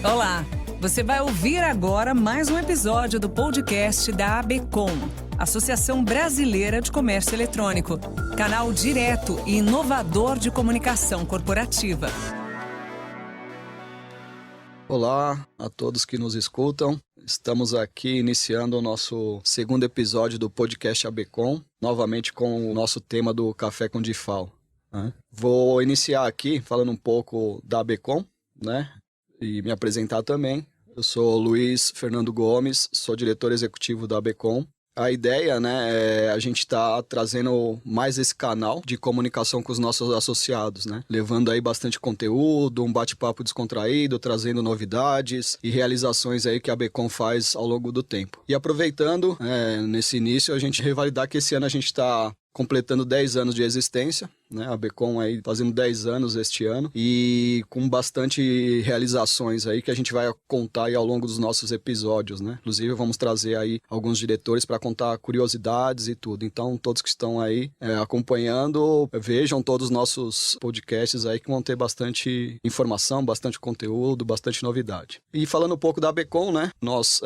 Olá, você vai ouvir agora mais um episódio do podcast da ABCom, Associação Brasileira de Comércio Eletrônico, canal direto e inovador de comunicação corporativa. Olá a todos que nos escutam. Estamos aqui iniciando o nosso segundo episódio do podcast ABCom, novamente com o nosso tema do Café com DIFAL. Vou iniciar aqui falando um pouco da ABCom, e me apresentar também. Eu sou Luiz Fernando Gomes, sou diretor executivo da ABCom. A ideia, é a gente estar trazendo mais esse canal de comunicação com os nossos associados, levando aí bastante conteúdo, um bate-papo descontraído, trazendo novidades e realizações aí que a ABCom faz ao longo do tempo. E aproveitando, nesse início, a gente revalidar que esse ano a gente está completando 10 anos de existência, a ABCom aí fazendo 10 anos este ano e com bastante realizações aí que a gente vai contar aí ao longo dos nossos episódios, Inclusive vamos trazer aí alguns diretores para contar curiosidades e tudo. Então todos que estão aí acompanhando, vejam todos os nossos podcasts aí que vão ter bastante informação, bastante conteúdo, bastante novidade. E falando um pouco da ABCom, nós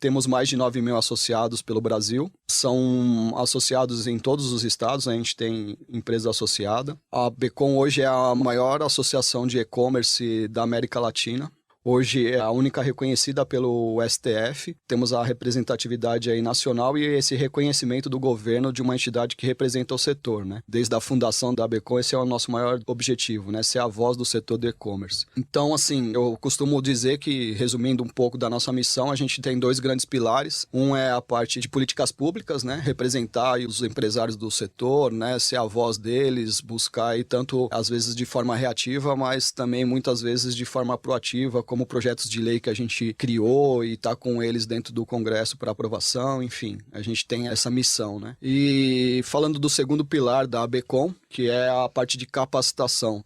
temos mais de 9 mil associados pelo Brasil, são associados em todos os estados, a gente tem empresa associada. A ABCom hoje é a maior associação de e-commerce da América Latina. Hoje é a única reconhecida pelo STF, temos a representatividade aí nacional e esse reconhecimento do governo de uma entidade que representa o setor, Desde a fundação da ABCom, esse é o nosso maior objetivo, ser a voz do setor do e-commerce. Então, assim, eu costumo dizer que, resumindo um pouco da nossa missão, a gente tem dois grandes pilares. Um é a parte de políticas públicas, representar os empresários do setor, ser a voz deles, buscar aí tanto, às vezes, de forma reativa, mas também, muitas vezes, de forma proativa, como projetos de lei que a gente criou e está com eles dentro do Congresso para aprovação, enfim, a gente tem essa missão, E falando do segundo pilar da ABCom, que é a parte de capacitação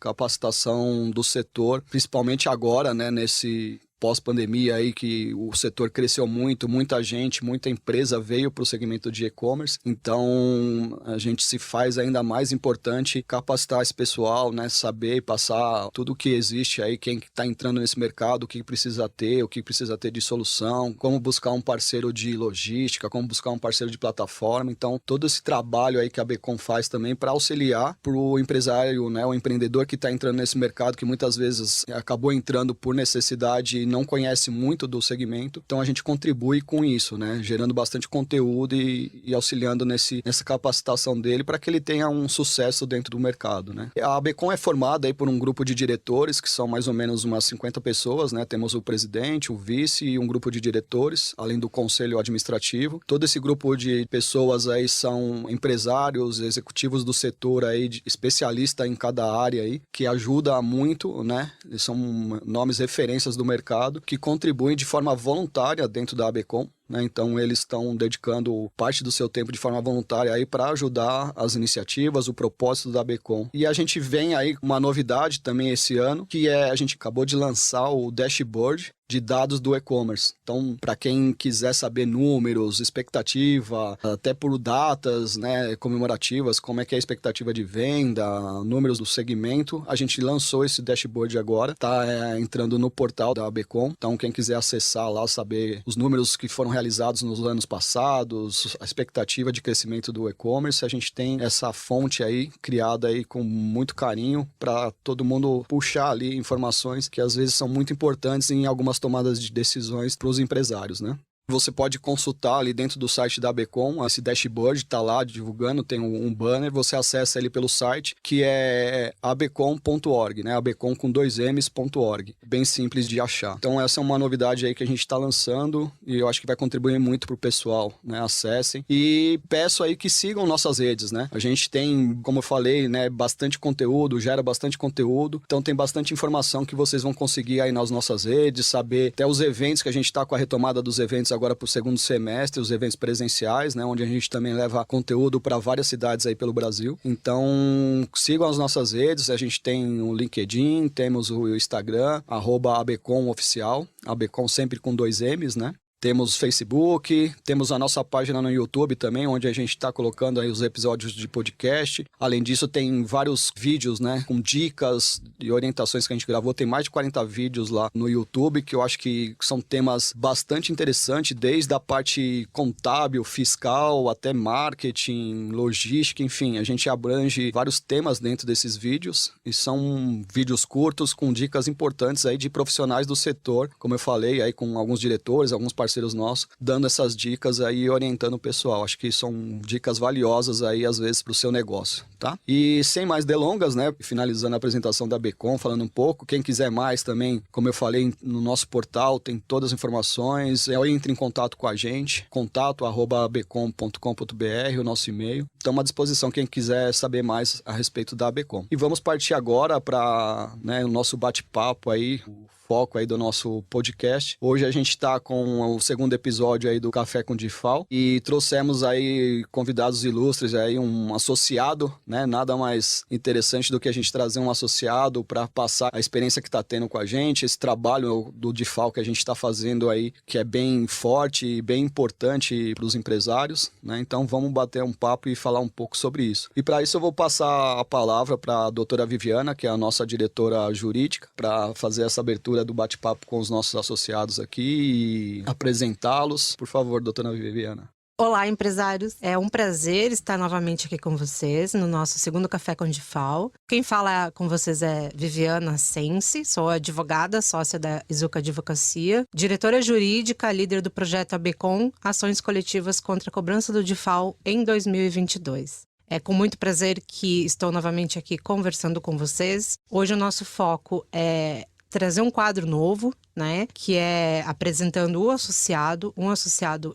do setor, principalmente agora, nesse pós-pandemia aí que o setor cresceu muito, muita gente, muita empresa veio para o segmento de e-commerce, então a gente se faz ainda mais importante capacitar esse pessoal, saber e passar tudo o que existe aí, quem está entrando nesse mercado, o que precisa ter de solução, como buscar um parceiro de logística, como buscar um parceiro de plataforma, então todo esse trabalho aí que a ABCom faz também para auxiliar para o empresário, o empreendedor que está entrando nesse mercado, que muitas vezes acabou entrando por necessidade não conhece muito do segmento, então a gente contribui com isso, gerando bastante conteúdo e auxiliando nessa capacitação dele para que ele tenha um sucesso dentro do mercado, A ABCom é formada aí por um grupo de diretores, que são mais ou menos umas 50 pessoas, Temos o presidente, o vice e um grupo de diretores, além do conselho administrativo. Todo esse grupo de pessoas aí são empresários, executivos do setor aí, especialista em cada área aí, que ajuda muito, Eles são nomes referências do mercado, que contribuem de forma voluntária dentro da ABCom. Então eles estão dedicando parte do seu tempo de forma voluntária aí para ajudar as iniciativas, o propósito da ABCom. E a gente vem aí com uma novidade também esse ano, que a gente acabou de lançar o dashboard de dados do e-commerce. Então, para quem quiser saber números, expectativa, até por datas, comemorativas, como é que é a expectativa de venda, números do segmento, a gente lançou esse dashboard agora, tá entrando no portal da ABCom. Então, quem quiser acessar lá, saber os números que foram realizados nos anos passados, a expectativa de crescimento do e-commerce, a gente tem essa fonte aí criada aí com muito carinho para todo mundo puxar ali informações que às vezes são muito importantes em algumas tomadas de decisões para os empresários, Você pode consultar ali dentro do site da ABCom, esse dashboard está lá divulgando, tem um banner, você acessa ele pelo site, que é abcom.org, abcom com 2ms.org, bem simples de achar. Então essa é uma novidade aí que a gente está lançando e eu acho que vai contribuir muito para o pessoal, acessem. E peço aí que sigam nossas redes, A gente tem, como eu falei, bastante conteúdo, gera bastante conteúdo, então tem bastante informação que vocês vão conseguir aí nas nossas redes, saber até os eventos que a gente está com a retomada dos eventos agora para o segundo semestre, os eventos presenciais, onde a gente também leva conteúdo para várias cidades aí pelo Brasil. Então, sigam as nossas redes, a gente tem o LinkedIn, temos o Instagram, @ABComOficial, ABCom sempre com 2Ms, Temos Facebook, temos a nossa página no YouTube também, onde a gente está colocando aí os episódios de podcast. Além disso, tem vários vídeos, né, com dicas e orientações que a gente gravou. Tem mais de 40 vídeos lá no YouTube, que eu acho que são temas bastante interessantes, desde a parte contábil, fiscal, até marketing, logística, enfim. A gente abrange vários temas dentro desses vídeos e são vídeos curtos com dicas importantes aí de profissionais do setor, como eu falei, aí com alguns diretores, alguns parceiros nossos, dando essas dicas aí e orientando o pessoal. Acho que são dicas valiosas aí, às vezes, para o seu negócio, tá? E sem mais delongas, né, finalizando a apresentação da ABCom, falando um pouco, quem quiser mais também, como eu falei, no nosso portal tem todas as informações, entre em contato com a gente, contato@abcom.com.br, o nosso e-mail. Estamos à disposição quem quiser saber mais a respeito da ABCom. E vamos partir agora para, né, o nosso bate-papo aí, foco aí do nosso podcast. Hoje a gente está com o segundo episódio aí do Café com DIFAL e trouxemos aí convidados ilustres, aí um associado, né? Nada mais interessante do que a gente trazer um associado para passar a experiência que está tendo com a gente, esse trabalho do DIFAL que a gente está fazendo aí, que é bem forte e bem importante para os empresários, né? Então vamos bater um papo e falar um pouco sobre isso. E para isso eu vou passar a palavra para a doutora Viviana, que é a nossa diretora jurídica, para fazer essa abertura do bate-papo com os nossos associados aqui e apresentá-los. Por favor, doutora Viviana. Olá, empresários. É um prazer estar novamente aqui com vocês no nosso segundo Café com DIFAL. Quem fala com vocês é Viviana Sense, sou advogada, sócia da Izuca Advocacia, diretora jurídica, líder do projeto ABCom, Ações Coletivas contra a Cobrança do DIFAL em 2022. É com muito prazer que estou novamente aqui conversando com vocês. Hoje o nosso foco é trazer um quadro novo, né, que é apresentando um associado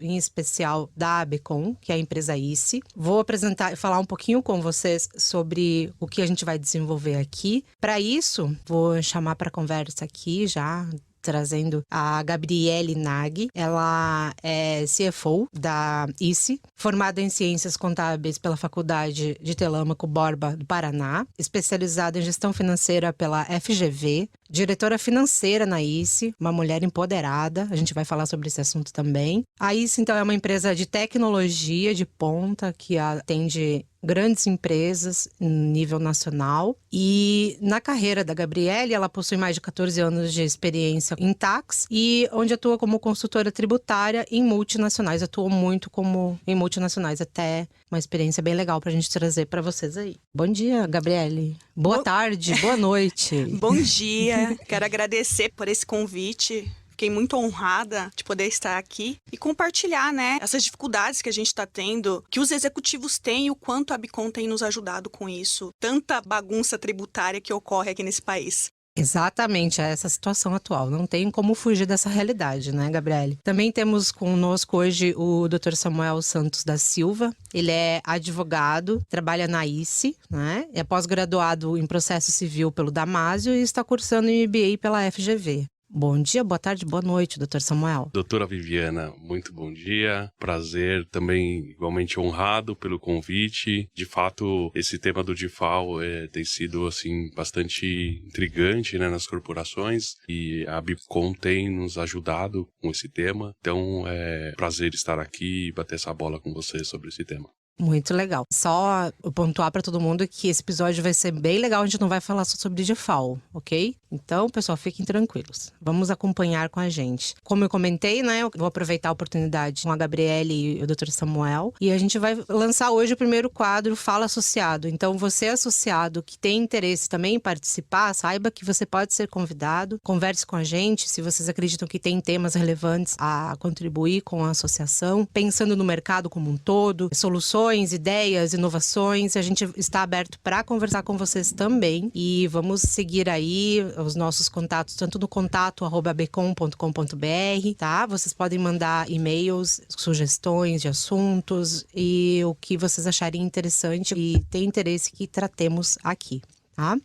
em especial da ABCom, que é a empresa ICE. Vou apresentar e falar um pouquinho com vocês sobre o que a gente vai desenvolver aqui. Para isso, vou chamar para conversa aqui já, trazendo a Gabriele Nag. Ela é CFO da ICE, formada em Ciências Contábeis pela Faculdade de Telêmaco Borba do Paraná, especializada em Gestão Financeira pela FGV, diretora financeira na ICE, uma mulher empoderada, a gente vai falar sobre esse assunto também. A ICE, então, é uma empresa de tecnologia de ponta que atende grandes empresas em nível nacional. E na carreira da Gabriele, ela possui mais de 14 anos de experiência em tax e onde atua como consultora tributária em multinacionais. Atuou muito em multinacionais, até uma experiência bem legal pra gente trazer pra vocês aí. Bom dia, Gabriele. Boa tarde, boa noite. Bom dia, quero agradecer por esse convite. Fiquei muito honrada de poder estar aqui e compartilhar, né, essas dificuldades que a gente está tendo, que os executivos têm e o quanto a ABCom tem nos ajudado com isso. Tanta bagunça tributária que ocorre aqui nesse país. Exatamente, é essa situação atual. Não tem como fugir dessa realidade, né, Gabriele? Também temos conosco hoje o Dr. Samuel Santos da Silva. Ele é advogado, trabalha na ICE, né? É pós-graduado em processo civil pelo Damásio e está cursando em MBA pela FGV. Bom dia, boa tarde, boa noite, Dr. Samuel. Doutora Viviana, muito bom dia. Prazer, também igualmente honrado pelo convite. De fato, esse tema do DIFAL tem sido assim bastante intrigante, né, nas corporações e a ABCom tem nos ajudado com esse tema. Então, é prazer estar aqui e bater essa bola com você sobre esse tema. Muito legal. Só pontuar para todo mundo que esse episódio vai ser bem legal. A gente não vai falar só sobre DIFAL, ok? Então, pessoal, fiquem tranquilos. Vamos acompanhar com a gente. Como eu comentei, né? Eu vou aproveitar a oportunidade com a Gabriele e o Dr. Samuel. E a gente vai lançar hoje o primeiro quadro Fala Associado. Então, você associado que tem interesse também em participar, saiba que você pode ser convidado. Converse com a gente se vocês acreditam que tem temas relevantes a contribuir com a associação. Pensando no mercado como um todo, soluções, ideias, inovações, a gente está aberto para conversar com vocês também e vamos seguir aí os nossos contatos, tanto no contato@abcom.com.br, tá? Vocês podem mandar e-mails, sugestões de assuntos e o que vocês acharem interessante e tem interesse que tratemos aqui. Tá?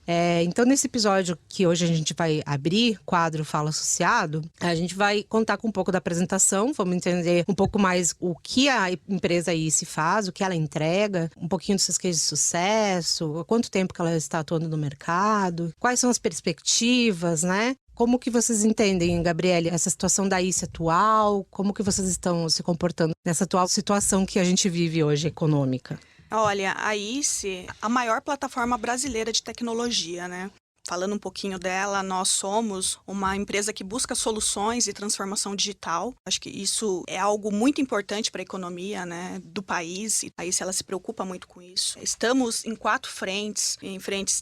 Então, nesse episódio que hoje a gente vai abrir, quadro Fala Associado, a gente vai contar com um pouco da apresentação, vamos entender um pouco mais o que a empresa ICE faz, o que ela entrega, um pouquinho dos seus cases de sucesso, há quanto tempo que ela está atuando no mercado, quais são as perspectivas, né? Como que vocês entendem, Gabriele, essa situação da ICE atual? Como que vocês estão se comportando nessa atual situação que a gente vive hoje, econômica? Olha, a ICE, a maior plataforma brasileira de tecnologia, né? Falando um pouquinho dela, nós somos uma empresa que busca soluções e transformação digital. Acho que isso é algo muito importante para a economia, né, do país. E a ICE, ela se preocupa muito com isso. Estamos em 4 frentes,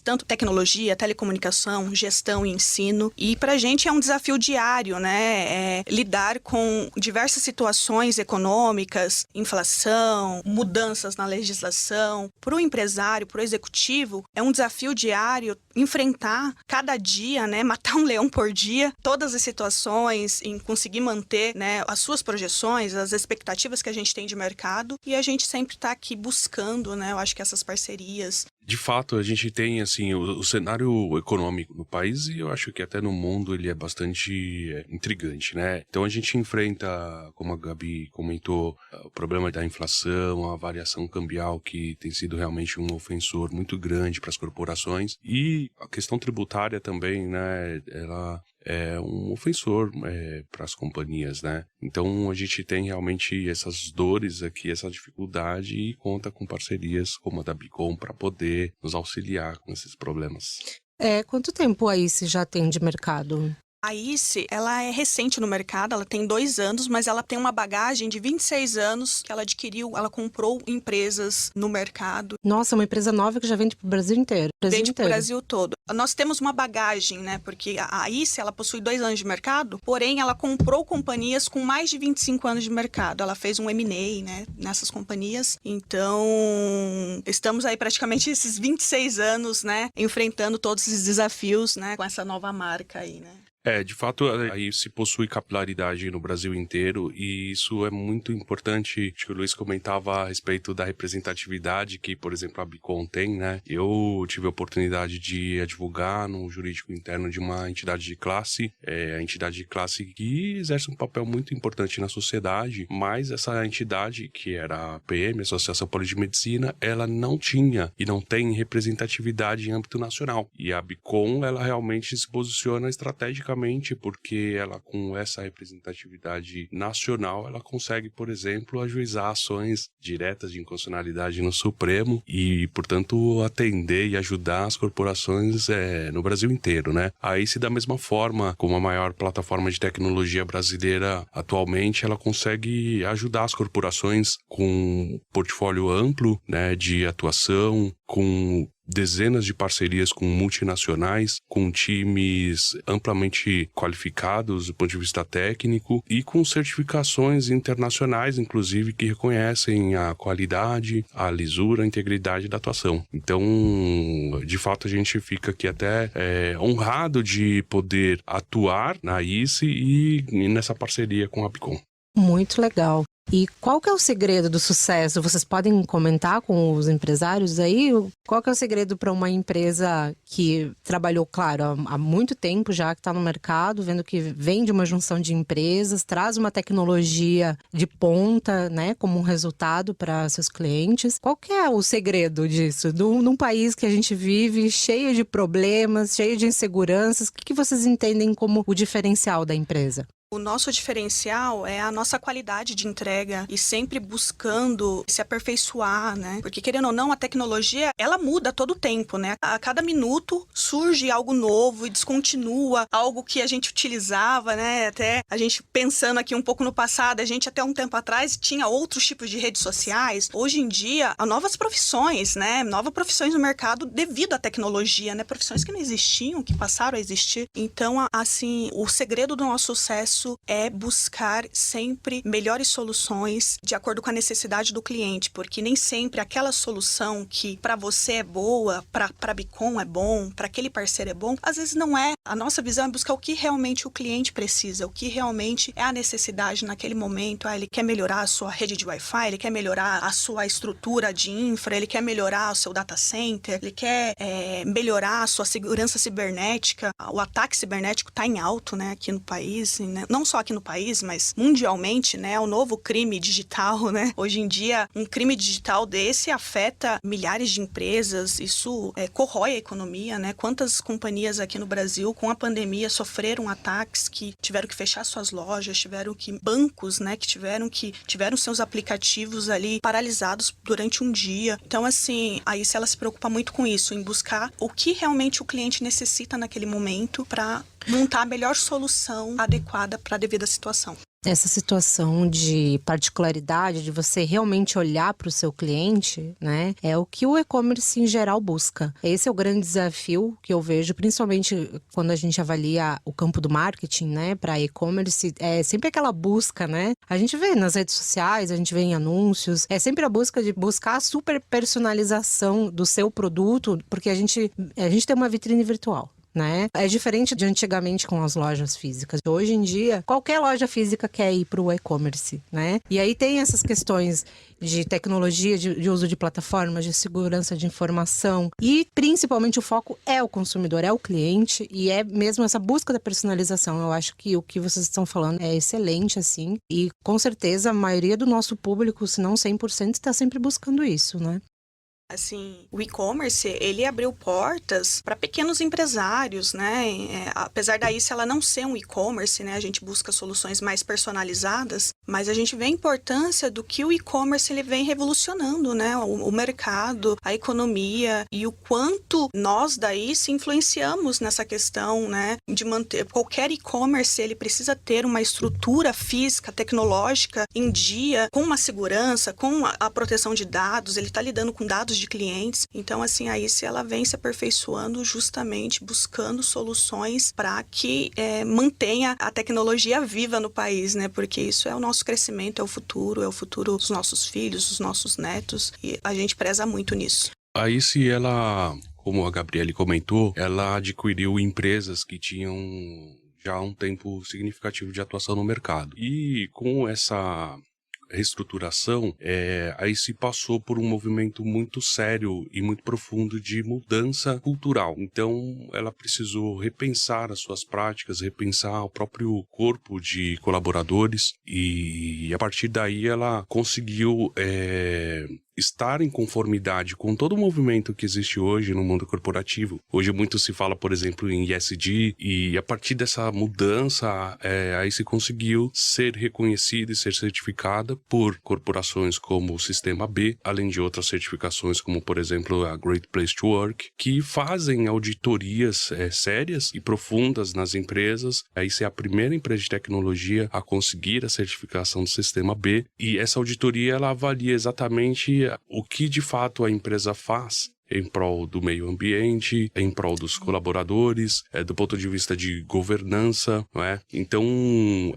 tanto tecnologia, telecomunicação, gestão e ensino. E para a gente é um desafio diário, né, lidar com diversas situações econômicas, inflação, mudanças na legislação. Para o empresário, para o executivo, é um desafio diário enfrentar cada dia, né, matar um leão por dia, todas as situações, em conseguir manter, né, as suas projeções, as expectativas que a gente tem de mercado, e a gente sempre está aqui buscando, né, eu acho que essas parcerias. De fato, a gente tem, assim, o cenário econômico no país e eu acho que até no mundo ele é bastante intrigante, né? Então a gente enfrenta, como a Gabi comentou, o problema da inflação, a variação cambial que tem sido realmente um ofensor muito grande para as corporações e a questão tributária também, né? Ela é um ofensor para as companhias, né? Então a gente tem realmente essas dores aqui, essa dificuldade e conta com parcerias como a da Bicom para poder nos auxiliar com esses problemas. Quanto tempo a ICE já tem de mercado? A ICE, ela é recente no mercado, ela tem 2 anos, mas ela tem uma bagagem de 26 anos que ela adquiriu, ela comprou empresas no mercado. Nossa, uma empresa nova que já vende para o Brasil inteiro. Vende para o Brasil todo. Nós temos uma bagagem, né? Porque a ICE, ela possui 2 anos de mercado, porém ela comprou companhias com mais de 25 anos de mercado. Ela fez um M&A, né, nessas companhias. Então, estamos aí praticamente esses 26 anos, né, enfrentando todos esses desafios, né, com essa nova marca aí, né? De fato, a ICE possui capilaridade no Brasil inteiro e isso é muito importante. Acho que o Luiz comentava a respeito da representatividade que, por exemplo, a Bicom tem, né? Eu tive a oportunidade de advogar no jurídico interno de uma entidade de classe, a entidade de classe que exerce um papel muito importante na sociedade, mas essa entidade, que era a APM, Associação Paulista de Medicina, ela não tinha e não tem representatividade em âmbito nacional. E a Bicom, ela realmente se posiciona estrategicamente porque ela, com essa representatividade nacional, ela consegue, por exemplo, ajuizar ações diretas de inconstitucionalidade no Supremo e, portanto, atender e ajudar as corporações no Brasil inteiro, né? A ICE, da mesma forma, como a maior plataforma de tecnologia brasileira atualmente, ela consegue ajudar as corporações com um portfólio amplo, né, de atuação, com dezenas de parcerias com multinacionais, com times amplamente qualificados do ponto de vista técnico e com certificações internacionais, inclusive, que reconhecem a qualidade, a lisura, a integridade da atuação. Então, de fato, a gente fica aqui até honrado de poder atuar na ICE e nessa parceria com a Bicom. Muito legal. E qual que é o segredo do sucesso? Vocês podem comentar com os empresários aí? Qual que é o segredo para uma empresa que trabalhou, claro, há muito tempo já, que está no mercado, vendo que vem de uma junção de empresas, traz uma tecnologia de ponta, né, como um resultado para seus clientes? Qual que é o segredo disso? Num país que a gente vive cheio de problemas, cheio de inseguranças, o que vocês entendem como o diferencial da empresa? O nosso diferencial é a nossa qualidade de entrega e sempre buscando se aperfeiçoar, né? Porque, querendo ou não, a tecnologia, ela muda a todo tempo, né? A cada minuto surge algo novo e descontinua algo que a gente utilizava, né? Até a gente pensando aqui um pouco no passado, a gente até um tempo atrás tinha outros tipos de redes sociais. Hoje em dia, há novas profissões, né? Novas profissões no mercado devido à tecnologia, né? Profissões que não existiam, que passaram a existir. Então, assim, o segredo do nosso sucesso é buscar sempre melhores soluções de acordo com a necessidade do cliente, porque nem sempre aquela solução que para você é boa, para a Bicom é bom, para aquele parceiro é bom, às vezes não é. A nossa visão é buscar o que realmente o cliente precisa, o que realmente é a necessidade naquele momento. Ele quer melhorar a sua rede de Wi-Fi, ele quer melhorar a sua estrutura de infra, ele quer melhorar o seu data center, ele quer melhorar a sua segurança cibernética. O ataque cibernético está em alto, né, aqui no país, né? não só aqui no país, mas mundialmente, né, o novo crime digital, né? Hoje em dia, um crime digital desse afeta milhares de empresas, isso corrói a economia, né? Quantas companhias aqui no Brasil, com a pandemia, sofreram ataques que tiveram que fechar suas lojas, bancos, né, que tiveram seus aplicativos ali paralisados durante um dia. Então, assim, a ICE, ela se preocupa muito com isso, em buscar o que realmente o cliente necessita naquele momento para montar a melhor solução adequada para a devida situação. Essa situação de particularidade, de você realmente olhar para o seu cliente, né, é o que o e-commerce em geral busca. Esse é o grande desafio que eu vejo, principalmente quando a gente avalia o campo do marketing, né, para e-commerce, é sempre aquela busca, né? A gente vê nas redes sociais, a gente vê em anúncios, é sempre a busca de buscar a super personalização do seu produto, porque a gente tem uma vitrine virtual. Né? É diferente de antigamente com as lojas físicas. Hoje em dia, qualquer loja física quer ir para o e-commerce, né? E aí tem essas questões de tecnologia, de uso de plataformas, de segurança de informação e principalmente o foco é o consumidor, é o cliente e é mesmo essa busca da personalização. Eu acho que o que vocês estão falando é excelente, assim, e com certeza a maioria do nosso público, se não 100%, está sempre buscando isso, né? Assim, o e-commerce, ele abriu portas para pequenos empresários, né? Apesar da ICE ela não ser um e-commerce, né? A gente busca soluções mais personalizadas, mas a gente vê a importância do que o e-commerce ele vem revolucionando, né? O mercado, a economia e o quanto nós da ICE influenciamos nessa questão, né? De manter qualquer e-commerce, ele precisa ter uma estrutura física, tecnológica em dia, com uma segurança, com a proteção de dados, ele está lidando com dados de clientes. Então, assim, a ICE ela vem se aperfeiçoando justamente buscando soluções para que mantenha a tecnologia viva no país, né? Porque isso é o nosso crescimento, é o futuro dos nossos filhos, dos nossos netos, e a gente preza muito nisso. A ICE, ela, como a Gabriele comentou, ela adquiriu empresas que tinham já um tempo significativo de atuação no mercado. E com essa reestruturação, aí se passou por um movimento muito sério e muito profundo de mudança cultural. Então, ela precisou repensar as suas práticas, repensar o próprio corpo de colaboradores e a partir daí ela conseguiu estar em conformidade com todo o movimento que existe hoje no mundo corporativo. Hoje muito se fala, por exemplo, em ESG e a partir dessa mudança aí se conseguiu ser reconhecida e ser certificada por corporações como o Sistema B, além de outras certificações como, por exemplo, a Great Place to Work, que fazem auditorias sérias e profundas nas empresas. Aí é a primeira empresa de tecnologia a conseguir a certificação do Sistema B e essa auditoria ela avalia exatamente o que de fato a empresa faz em prol do meio ambiente, em prol dos colaboradores, do ponto de vista de governança, não é? Então,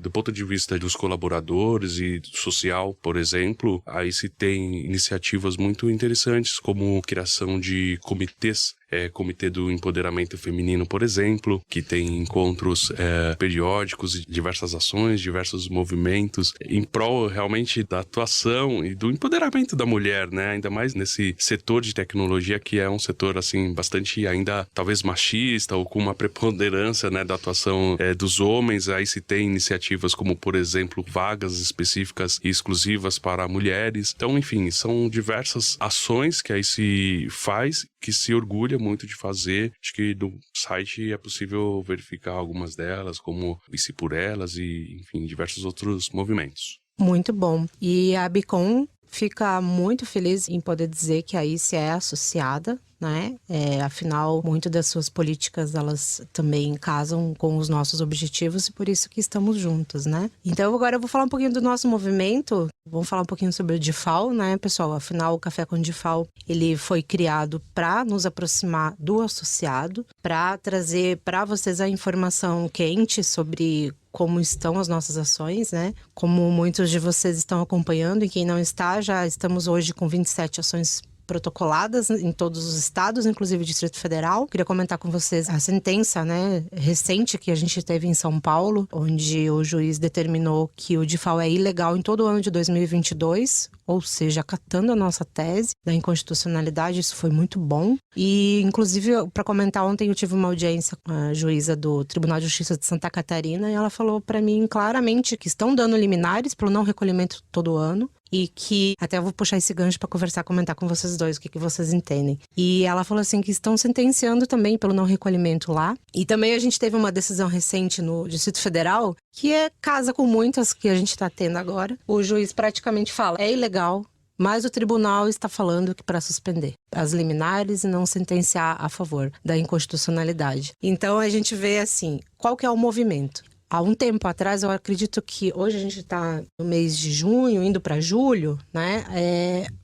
do ponto de vista dos colaboradores e social, por exemplo, aí se tem iniciativas muito interessantes, como a criação de comitês, Comitê do Empoderamento Feminino, por exemplo, que tem encontros periódicos e diversas ações, diversos movimentos em prol realmente da atuação e do empoderamento da mulher, né? Ainda mais nesse setor de tecnologia que é um setor, assim, bastante ainda talvez machista ou com uma preponderância, né, da atuação dos homens. Aí se tem iniciativas como, por exemplo, vagas específicas e exclusivas para mulheres. Então, enfim, são diversas ações que aí se faz, que se orgulha muito de fazer. Acho que no site é possível verificar algumas delas, como ICE por Elas e, enfim, diversos outros movimentos. Muito bom. E a Bicom fica muito feliz em poder dizer que a ICE é associada, né? Afinal, muito das suas políticas, elas também casam com os nossos objetivos e por isso que estamos juntos, né? Então, agora eu vou falar um pouquinho do nosso movimento. Vamos falar um pouquinho sobre o DIFAL, né, pessoal? Afinal, o Café com DIFAL, ele foi criado para nos aproximar do associado, para trazer para vocês a informação quente sobre como estão as nossas ações, né? Como muitos de vocês estão acompanhando e quem não está, já estamos hoje com 27 ações protocoladas em todos os estados, inclusive o Distrito Federal. Queria comentar com vocês a sentença, né, recente que a gente teve em São Paulo, onde o juiz determinou que o DIFAL é ilegal em todo o ano de 2022, ou seja, acatando a nossa tese da inconstitucionalidade. Isso foi muito bom. E, inclusive, para comentar, ontem eu tive uma audiência com a juíza do Tribunal de Justiça de Santa Catarina e ela falou para mim claramente que estão dando liminares pelo não recolhimento todo ano. E que, até eu vou puxar esse gancho para conversar, comentar com vocês dois, o que vocês entendem. E ela falou assim que estão sentenciando também pelo não recolhimento lá. E também a gente teve uma decisão recente no Distrito Federal, que casa com muitas que a gente está tendo agora. O juiz praticamente fala, é ilegal, mas o tribunal está falando que para suspender as liminares e não sentenciar a favor da inconstitucionalidade. Então a gente vê assim, qual que é o movimento? Há um tempo atrás, eu acredito que hoje a gente está no mês de junho, indo para julho, né?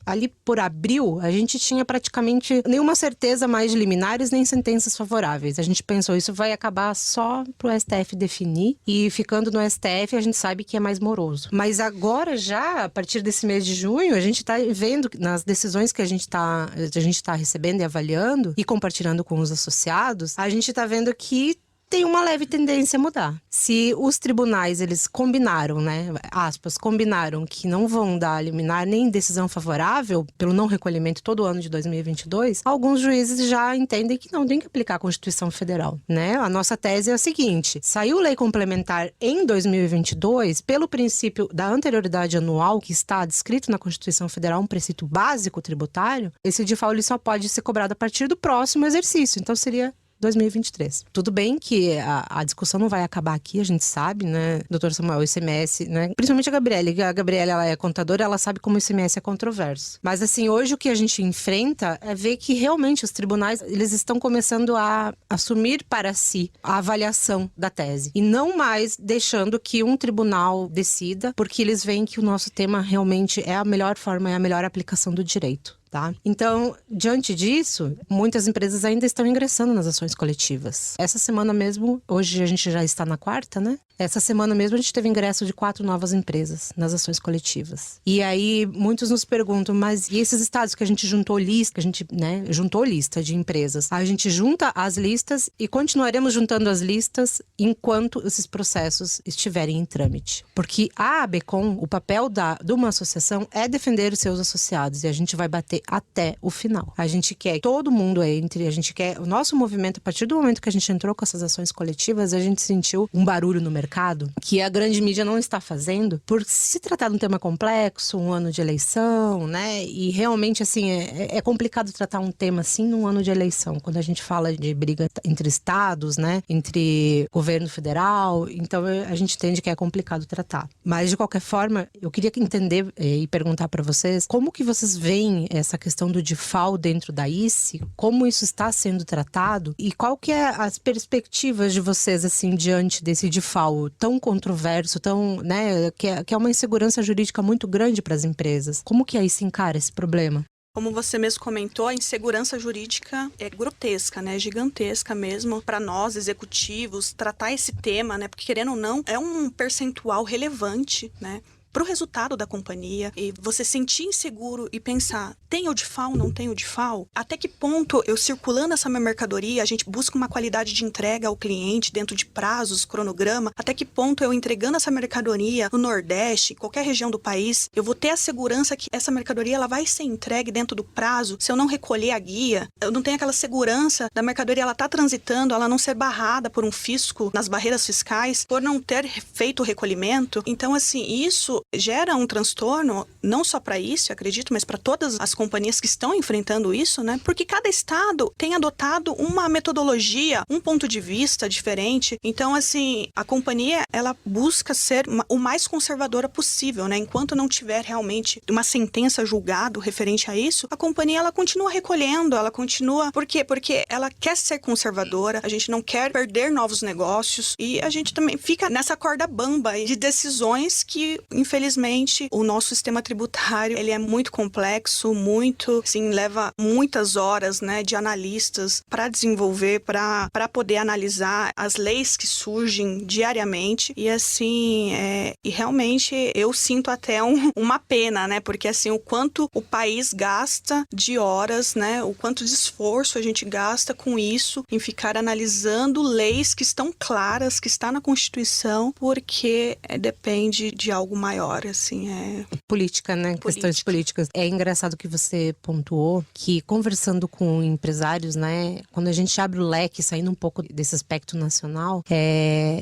Ali por abril, a gente tinha praticamente nenhuma certeza mais de liminares nem sentenças favoráveis. A gente pensou, isso vai acabar só para o STF definir e ficando no STF a gente sabe que é mais moroso. Mas agora já, a partir desse mês de junho, a gente está vendo nas decisões que a gente tá recebendo e avaliando e compartilhando com os associados, a gente está vendo que tem uma leve tendência a mudar. Se os tribunais, eles combinaram, né, aspas, combinaram que não vão dar liminar nem decisão favorável pelo não recolhimento todo ano de 2022, alguns juízes já entendem que não tem que aplicar a Constituição Federal, né? A nossa tese é a seguinte, saiu lei complementar em 2022, pelo princípio da anterioridade anual que está descrito na Constituição Federal, um preceito básico tributário, esse default ele só pode ser cobrado a partir do próximo exercício, então seria 2023. Tudo bem que a discussão não vai acabar aqui, a gente sabe, né, doutor Samuel, o ICMS, né, principalmente a Gabriela, ela é contadora, ela sabe como o ICMS é controverso. Mas assim, hoje o que a gente enfrenta é ver que realmente os tribunais, eles estão começando a assumir para si a avaliação da tese. E não mais deixando que um tribunal decida, porque eles veem que o nosso tema realmente é a melhor forma, é a melhor aplicação do direito. Tá? Então, diante disso, muitas empresas ainda estão ingressando nas ações coletivas. Essa semana mesmo, hoje a gente já está na 4ª, né? Essa semana mesmo a gente teve ingresso de 4 novas empresas nas ações coletivas. E aí, muitos nos perguntam, mas e esses estados que a gente juntou lista, que a gente, né, juntou lista de empresas? A gente junta as listas e continuaremos juntando as listas enquanto esses processos estiverem em trâmite. Porque a ABCOM, o papel de uma associação é defender os seus associados e a gente vai bater até o final. A gente quer que todo mundo entre, a gente quer o nosso movimento, a partir do momento que a gente entrou com essas ações coletivas, a gente sentiu um barulho no mercado que a grande mídia não está fazendo, por se tratar de um tema complexo, um ano de eleição, né? E realmente, assim, é complicado tratar um tema assim num ano de eleição, quando a gente fala de briga entre estados, né? Entre governo federal, então a gente entende que é complicado tratar. Mas, de qualquer forma, eu queria entender e perguntar para vocês, como que vocês veem essa questão do default dentro da ICE, como isso está sendo tratado e qual que é as perspectivas de vocês, assim, diante desse default tão controverso, tão, né, que é uma insegurança jurídica muito grande para as empresas. Como que aí se encara esse problema? Como você mesmo comentou, a insegurança jurídica é grotesca, né? Gigantesca mesmo. Para nós, executivos, tratar esse tema, né? Porque, querendo ou não, é um percentual relevante, né? Para o resultado da companhia, e você sentir inseguro e pensar, tem o DIFAL, não tem o DIFAL? Até que ponto eu circulando essa minha mercadoria, a gente busca uma qualidade de entrega ao cliente dentro de prazos, cronograma, até que ponto eu entregando essa mercadoria no Nordeste, em qualquer região do país, eu vou ter a segurança que essa mercadoria ela vai ser entregue dentro do prazo, se eu não recolher a guia, eu não tenho aquela segurança da mercadoria, ela tá transitando, ela não ser barrada por um fisco nas barreiras fiscais, por não ter feito o recolhimento. Então, assim, isso gera um transtorno, não só para isso, eu acredito, mas para todas as companhias que estão enfrentando isso, né? Porque cada estado tem adotado uma metodologia, um ponto de vista diferente. Então, assim, a companhia, ela busca ser o mais conservadora possível, né? Enquanto não tiver realmente uma sentença julgada referente a isso, a companhia, ela continua recolhendo, ela continua... Por quê? Porque ela quer ser conservadora, a gente não quer perder novos negócios e a gente também fica nessa corda bamba de decisões que, infelizmente, o nosso sistema tributário, ele é muito complexo, muito, assim, leva muitas horas, né, de analistas para desenvolver, para poder analisar as leis que surgem diariamente e, assim, e realmente eu sinto até uma pena, né, porque, assim, o quanto o país gasta de horas, né, o quanto de esforço a gente gasta com isso, em ficar analisando leis que estão claras, que está na Constituição, porque depende de algo maior. maior, assim, política, né? Questões políticas. É engraçado que você pontuou que, conversando com empresários, né? Quando a gente abre o leque, saindo um pouco desse aspecto nacional,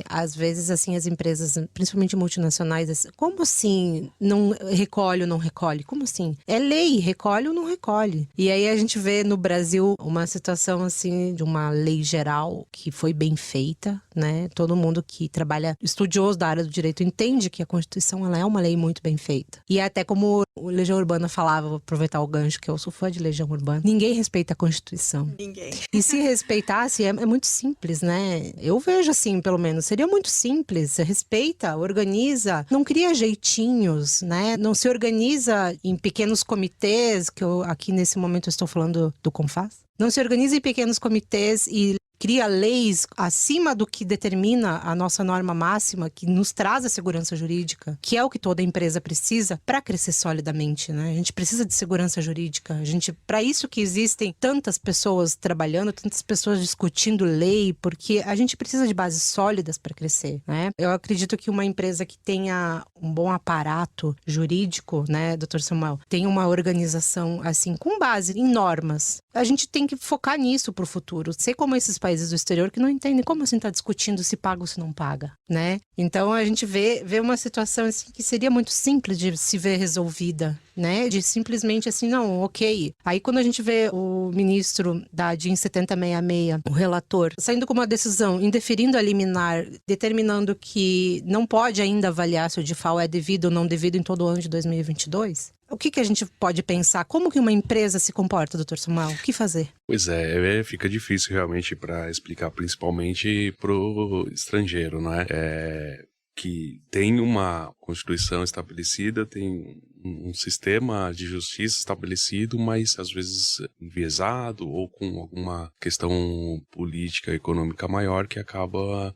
às vezes, assim, as empresas, principalmente multinacionais, como assim não recolhe ou não recolhe? Como assim? É lei, recolhe ou não recolhe? E aí a gente vê no Brasil uma situação, assim, de uma lei geral que foi bem feita, né? Todo mundo que trabalha, estudioso da área do direito, entende que a Constituição, ela é uma lei muito bem feita. E até como o Legião Urbana falava, vou aproveitar o gancho, que eu sou fã de Legião Urbana, ninguém respeita a Constituição. Ninguém. E se respeitasse, é muito simples, né? Eu vejo assim, pelo menos, seria muito simples. Você respeita, organiza, não cria jeitinhos, né? Não se organiza em pequenos comitês, que eu aqui nesse momento eu estou falando do CONFAS. Não se organiza em pequenos comitês e cria leis acima do que determina a nossa norma máxima, que nos traz a segurança jurídica, que é o que toda empresa precisa para crescer solidamente, né? A gente precisa de segurança jurídica. Para isso que existem tantas pessoas trabalhando, tantas pessoas discutindo lei, porque a gente precisa de bases sólidas para crescer, né? Eu acredito que uma empresa que tenha um bom aparato jurídico, né, Dr. Samuel, tem uma organização assim com base em normas. A gente tem que focar nisso para o futuro. Sei como esses países do exterior que não entendem como assim está discutindo se paga ou se não paga, né? Então a gente vê uma situação assim que seria muito simples de se ver resolvida, né? De simplesmente assim, não, ok. Aí quando a gente vê o ministro da DIN 7066, o relator, saindo com uma decisão, indeferindo a liminar, determinando que não pode ainda avaliar se o DIFAL é devido ou não devido em todo o ano de 2022, o que a gente pode pensar? Como que uma empresa se comporta, doutor Samuel? O que fazer? Pois é, fica difícil realmente para explicar, principalmente pro estrangeiro, né? Que tem uma Constituição estabelecida, tem um sistema de justiça estabelecido, mas às vezes enviesado ou com alguma questão política, econômica maior que acaba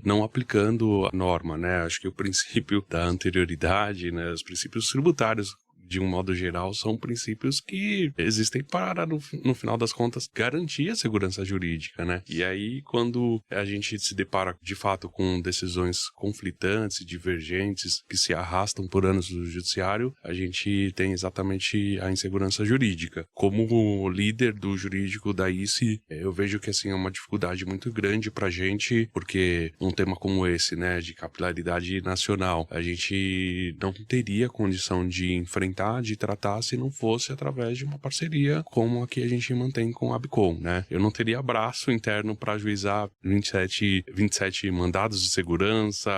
não aplicando a norma, né? Acho que o princípio da anterioridade, né? Os princípios tributários, de um modo geral, são princípios que existem para, no final das contas, garantir a segurança jurídica, né? E aí, quando a gente se depara, de fato, com decisões conflitantes e divergentes que se arrastam por anos no judiciário, a gente tem exatamente a insegurança jurídica. Como líder do jurídico da ICE, eu vejo que, assim, é uma dificuldade muito grande pra gente, porque um tema como esse, né, de capilaridade nacional, a gente não teria condição de enfrentar, de tratar, se não fosse através de uma parceria como a que a gente mantém com a ABCOM, né? Eu não teria braço interno para ajuizar 27 mandados de segurança,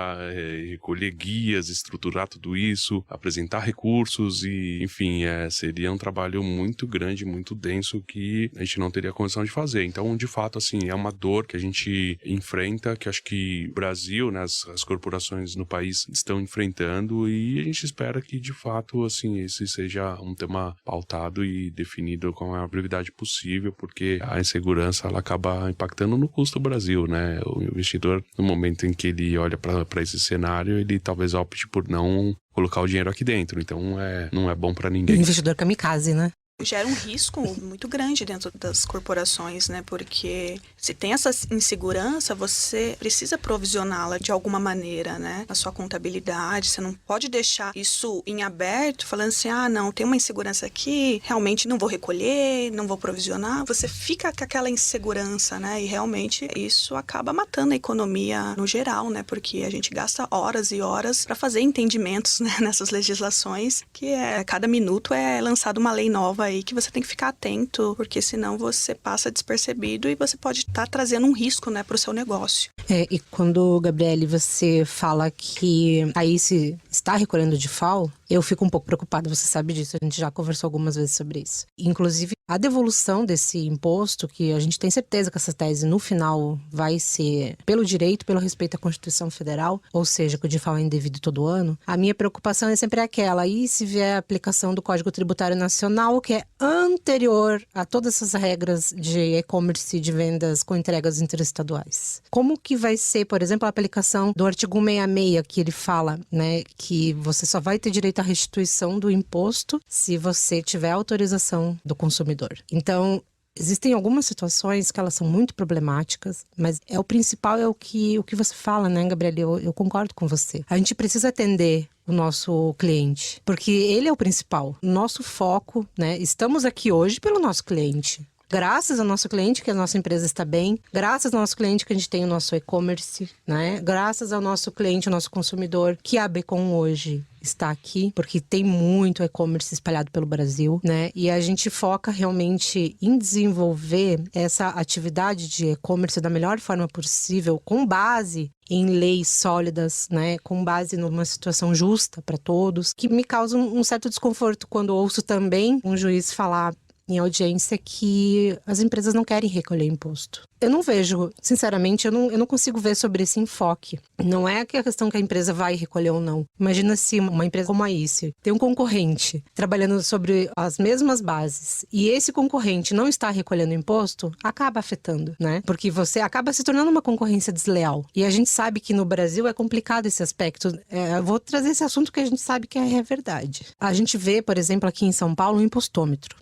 recolher guias, estruturar tudo isso, apresentar recursos e, enfim, seria um trabalho muito grande, muito denso que a gente não teria condição de fazer. Então, de fato, assim, é uma dor que a gente enfrenta, que acho que o Brasil, né, as corporações no país estão enfrentando, e a gente espera que, de fato, assim, esse seja um tema pautado e definido com a brevidade possível, porque a insegurança ela acaba impactando no custo do Brasil, né? O investidor, no momento em que ele olha para esse cenário, ele talvez opte por não colocar o dinheiro aqui dentro. Então, não é bom para ninguém. Investidor kamikaze, né? Gera um risco muito grande dentro das corporações, né? Porque se tem essa insegurança, você precisa provisioná-la de alguma maneira, né? Na sua contabilidade, você não pode deixar isso em aberto, falando assim, não, tem uma insegurança aqui, realmente não vou recolher, não vou provisionar. Você fica com aquela insegurança, né? E realmente isso acaba matando a economia no geral, né? Porque a gente gasta horas e horas para fazer entendimentos, né? Nessas legislações, que cada minuto é lançada uma lei nova aí que você tem que ficar atento, porque senão você passa despercebido e você pode estar trazendo um risco, né, para o seu negócio. E quando, Gabriele, você fala que a ICE está recolhendo o DIFAL, eu fico um pouco preocupada, você sabe disso, a gente já conversou algumas vezes sobre isso. Inclusive, a devolução desse imposto, que a gente tem certeza que essa tese no final vai ser pelo direito, pelo respeito à Constituição Federal, ou seja, que o DIFAL é indevido todo ano, a minha preocupação é sempre aquela, e se vier a aplicação do Código Tributário Nacional, que é anterior a todas essas regras de e-commerce e de vendas com entregas interestaduais. Como que vai ser, por exemplo, a aplicação do artigo 166, que ele fala, né, que você só vai ter direito à restituição do imposto se você tiver autorização do consumidor. Então, Existem algumas situações que elas são muito problemáticas, mas o principal é o que você fala, né, Gabriela? Eu concordo com você. A gente precisa atender o nosso cliente, porque ele é o principal. Nosso foco, né? Estamos aqui hoje pelo nosso cliente. Graças ao nosso cliente que a nossa empresa está bem, graças ao nosso cliente que a gente tem o nosso e-commerce, né? Graças ao nosso cliente, o nosso consumidor, que a ABECOM hoje está aqui, porque tem muito e-commerce espalhado pelo Brasil, né? E a gente foca realmente em desenvolver essa atividade de e-commerce da melhor forma possível, com base em leis sólidas, né? Com base numa situação justa para todos, que me causa um certo desconforto quando ouço também um juiz falar em audiência que as empresas não querem recolher imposto. Eu não vejo, sinceramente, eu não consigo ver sobre esse enfoque. Não é que a questão que a empresa vai recolher ou não. Imagina se uma empresa como a ICE tem um concorrente trabalhando sobre as mesmas bases e esse concorrente não está recolhendo imposto, acaba afetando, né? Porque você acaba se tornando uma concorrência desleal. E a gente sabe que no Brasil é complicado esse aspecto. Eu vou trazer esse assunto que a gente sabe que é verdade. A gente vê, por exemplo, aqui em São Paulo, um impostômetro,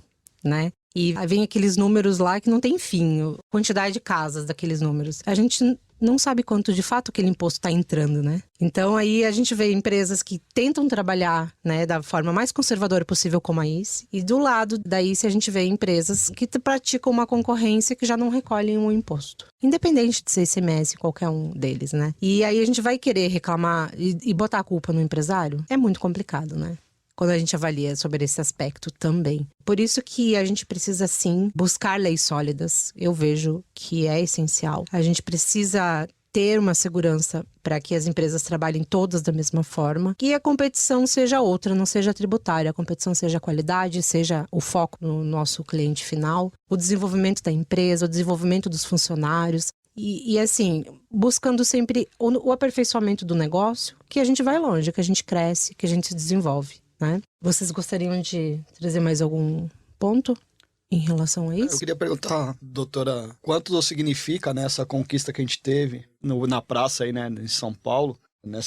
né? E vem aqueles números lá que não tem fim, a quantidade de casas daqueles números. A gente não sabe quanto de fato aquele imposto está entrando, né? Então aí a gente vê empresas que tentam trabalhar, né, da forma mais conservadora possível como a ICE, e do lado da ICE a gente vê empresas que praticam uma concorrência que já não recolhem o imposto. Independente de ser ICMS, qualquer um deles, né? E aí a gente vai querer reclamar e botar a culpa no empresário? É muito complicado, né? Quando a gente avalia sobre esse aspecto também. Por isso que a gente precisa, sim, buscar leis sólidas. Eu vejo que é essencial. A gente precisa ter uma segurança para que as empresas trabalhem todas da mesma forma. Que a competição seja outra, não seja tributária. A competição seja a qualidade, seja o foco no nosso cliente final. O desenvolvimento da empresa, o desenvolvimento dos funcionários. E assim, buscando sempre o aperfeiçoamento do negócio, que a gente vai longe, que a gente cresce, que a gente se desenvolve, né? Vocês gostariam de trazer mais algum ponto em relação a isso? Eu queria perguntar, doutora, quanto significa, né, essa conquista que a gente teve na praça aí, né, em São Paulo,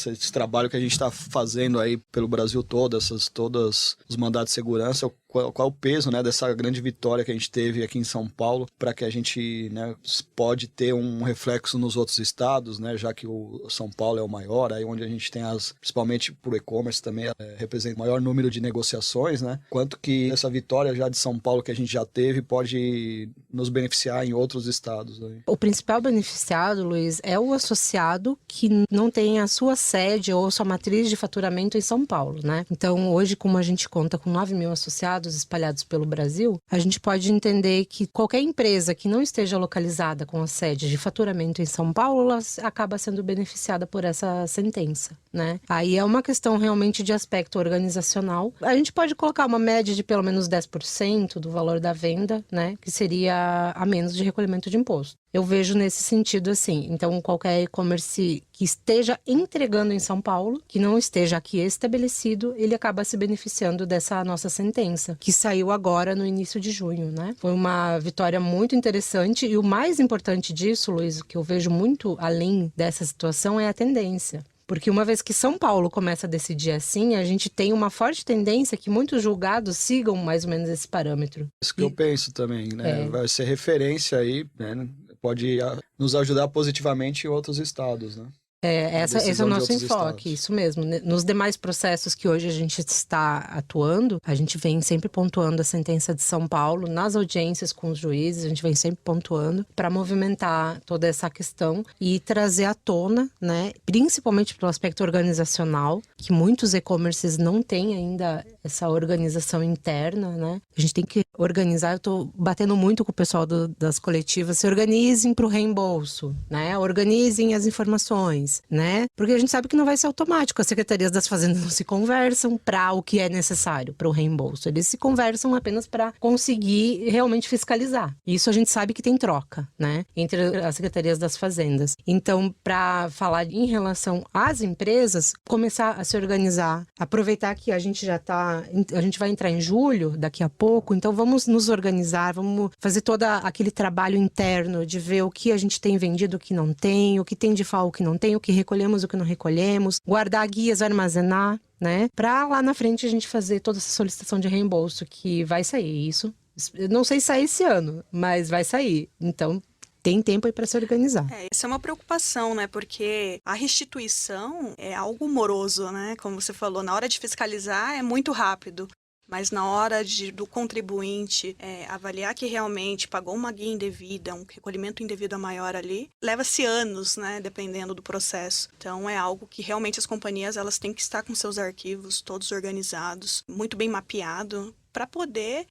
esse trabalho que a gente está fazendo aí pelo Brasil todo, todos os mandados de segurança, qual é o peso, né, dessa grande vitória que a gente teve aqui em São Paulo, para que a gente, né, pode ter um reflexo nos outros estados, né, já que o São Paulo é o maior, aí onde a gente tem principalmente por e-commerce também, representa o maior número de negociações, né, quanto que essa vitória já de São Paulo que a gente já teve pode nos beneficiar em outros estados. Né? O principal beneficiado, Luiz, é o associado que não tem a sua sede ou sua matriz de faturamento em São Paulo, né? Então, hoje, como a gente conta com 9.000 associados espalhados pelo Brasil, a gente pode entender que qualquer empresa que não esteja localizada com a sede de faturamento em São Paulo, ela acaba sendo beneficiada por essa sentença, né? Aí é uma questão realmente de aspecto organizacional. A gente pode colocar uma média de pelo menos 10% do valor da venda, né? Que seria a menos de recolhimento de imposto. Eu vejo nesse sentido assim. Então, qualquer e-commerce que esteja entregando em São Paulo, que não esteja aqui estabelecido, ele acaba se beneficiando dessa nossa sentença, que saiu agora no início de junho, né? Foi uma vitória muito interessante e o mais importante disso, Luiz, que eu vejo muito além dessa situação, é a tendência. Porque uma vez que São Paulo começa a decidir assim, a gente tem uma forte tendência que muitos julgados sigam mais ou menos esse parâmetro. Isso que eu penso também, né? Vai ser referência aí, né? Pode nos ajudar positivamente em outros estados, né? Esse é o nosso enfoque, isso mesmo. Nos demais processos que hoje a gente está atuando, a gente vem sempre pontuando a sentença de São Paulo, nas audiências com os juízes, a gente vem sempre pontuando para movimentar toda essa questão e trazer à tona, né, principalmente pelo aspecto organizacional, que muitos e-commerces não têm ainda essa organização interna, né? A gente tem que organizar, eu estou batendo muito com o pessoal das coletivas, se organizem para o reembolso, né? Organizem as informações, né? Porque a gente sabe que não vai ser automático. As secretarias das fazendas não se conversam para o que é necessário para o reembolso. Eles se conversam apenas para conseguir realmente fiscalizar. Isso a gente sabe que tem troca, né? Entre as secretarias das fazendas. Então, para falar em relação às empresas, começar a se organizar, aproveitar que a gente a gente vai entrar em julho, daqui a pouco, então vamos nos organizar, vamos fazer todo aquele trabalho interno de ver o que a gente tem vendido, o que não tem, o que tem de FAO, o que não tem, o que recolhemos, o que não recolhemos, guardar guias, armazenar, né? Para lá na frente a gente fazer toda essa solicitação de reembolso que vai sair, isso Eu não sei se sai esse ano, mas vai sair. Então, tem tempo aí para se organizar. Essa é uma preocupação, né? Porque a restituição é algo moroso, né? Como você falou, na hora de fiscalizar é muito rápido. Mas na hora do contribuinte avaliar que realmente pagou uma guia indevida, um recolhimento indevido maior ali, leva-se anos, né, dependendo do processo. Então é algo que realmente as companhias elas têm que estar com seus arquivos todos organizados, muito bem mapeado, para poder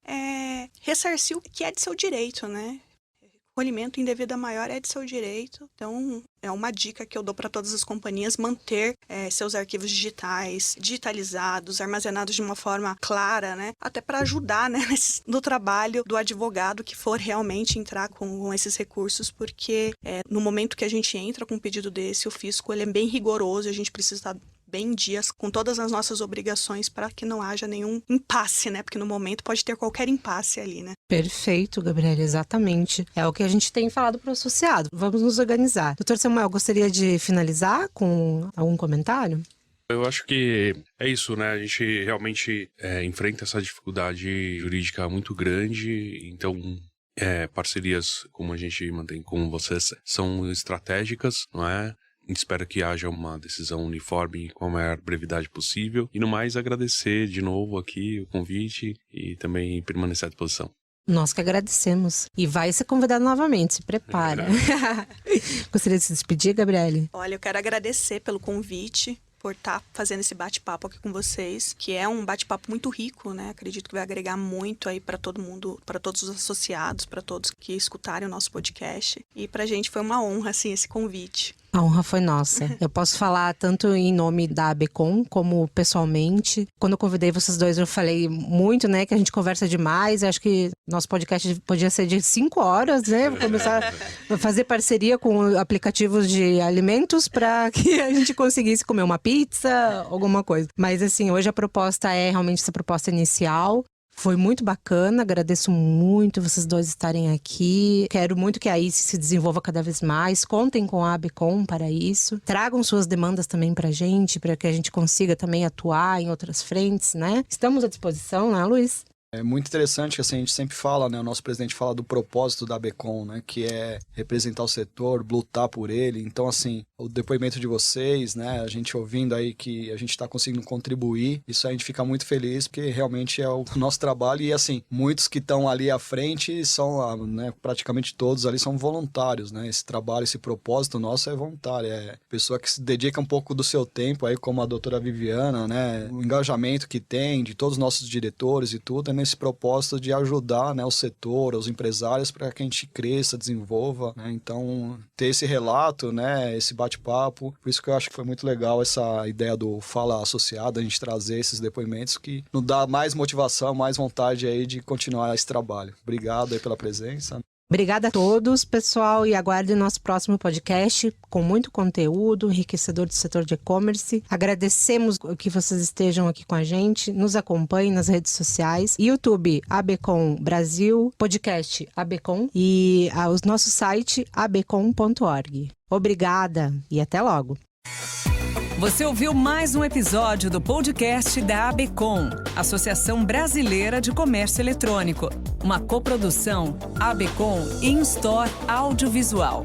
ressarcir o que é de seu direito, né? Recolhimento indevido maior é de seu direito. Então, é uma dica que eu dou para todas as companhias, manter seus arquivos digitais, digitalizados, armazenados de uma forma clara, né? Até para ajudar, né, no trabalho do advogado que for realmente entrar com esses recursos, porque no momento que a gente entra com um pedido desse, o fisco ele é bem rigoroso e a gente precisa estar bem em dias com todas as nossas obrigações para que não haja nenhum impasse, né? Porque no momento pode ter qualquer impasse ali, né? Perfeito, Gabriela, exatamente. É o que a gente tem falado para o associado. Vamos nos organizar. Doutor Samuel, gostaria de finalizar com algum comentário? Eu acho que é isso, né? A gente realmente enfrenta essa dificuldade jurídica muito grande, então parcerias como a gente mantém com vocês são estratégicas, não é? Espero que haja uma decisão uniforme com a maior brevidade possível. E no mais, agradecer de novo aqui o convite e também permanecer à disposição. Nós que agradecemos. E vai ser convidado novamente, se prepara. Gostaria de se despedir, Gabriele? Olha, eu quero agradecer pelo convite, por estar fazendo esse bate-papo aqui com vocês, que é um bate-papo muito rico, né? Acredito que vai agregar muito aí para todo mundo, para todos os associados, para todos que escutarem o nosso podcast. E pra gente foi uma honra, assim, esse convite. A honra foi nossa. Eu posso falar tanto em nome da ABCOM como pessoalmente. Quando eu convidei vocês dois, eu falei muito, né, que a gente conversa demais. Eu acho que nosso podcast podia ser de 5 horas, né? Vou começar a fazer parceria com aplicativos de alimentos para que a gente conseguisse comer uma pizza, alguma coisa. Mas assim, hoje a proposta é realmente essa proposta inicial. Foi muito bacana, agradeço muito vocês dois estarem aqui. Quero muito que a ICE se desenvolva cada vez mais. Contem com a ABCOM para isso. Tragam suas demandas também para a gente que a gente consiga também atuar em outras frentes, né? Estamos à disposição, né, Luiz? É muito interessante que assim, a gente sempre fala, né? O nosso presidente fala do propósito da ABCOM, né? Que é representar o setor, lutar por ele. Então, assim, o depoimento de vocês, né? A gente ouvindo aí que a gente está conseguindo contribuir, isso a gente fica muito feliz, porque realmente é o nosso trabalho. E, assim, muitos que estão ali à frente são, né? Praticamente todos ali são voluntários, né? Esse trabalho, esse propósito nosso é voluntário. É pessoa que se dedica um pouco do seu tempo, aí como a doutora Viviana, né? O engajamento que tem de todos os nossos diretores e tudo, nesse propósito de ajudar, né, o setor, os empresários para que a gente cresça, desenvolva, né? Então ter esse relato, né, esse bate-papo, por isso que eu acho que foi muito legal essa ideia do Fala Associado, a gente trazer esses depoimentos que nos dá mais motivação, mais vontade aí de continuar esse trabalho. Obrigado aí pela presença. Obrigada a todos, pessoal, e aguardem nosso próximo podcast com muito conteúdo, enriquecedor do setor de e-commerce. Agradecemos que vocês estejam aqui com a gente, nos acompanhem nas redes sociais, YouTube ABCOM Brasil, podcast ABCOM e o nosso site abcom.org. Obrigada e até logo! Você ouviu mais um episódio do podcast da ABCOM, Associação Brasileira de Comércio Eletrônico, uma coprodução ABCOM e InStore Audiovisual.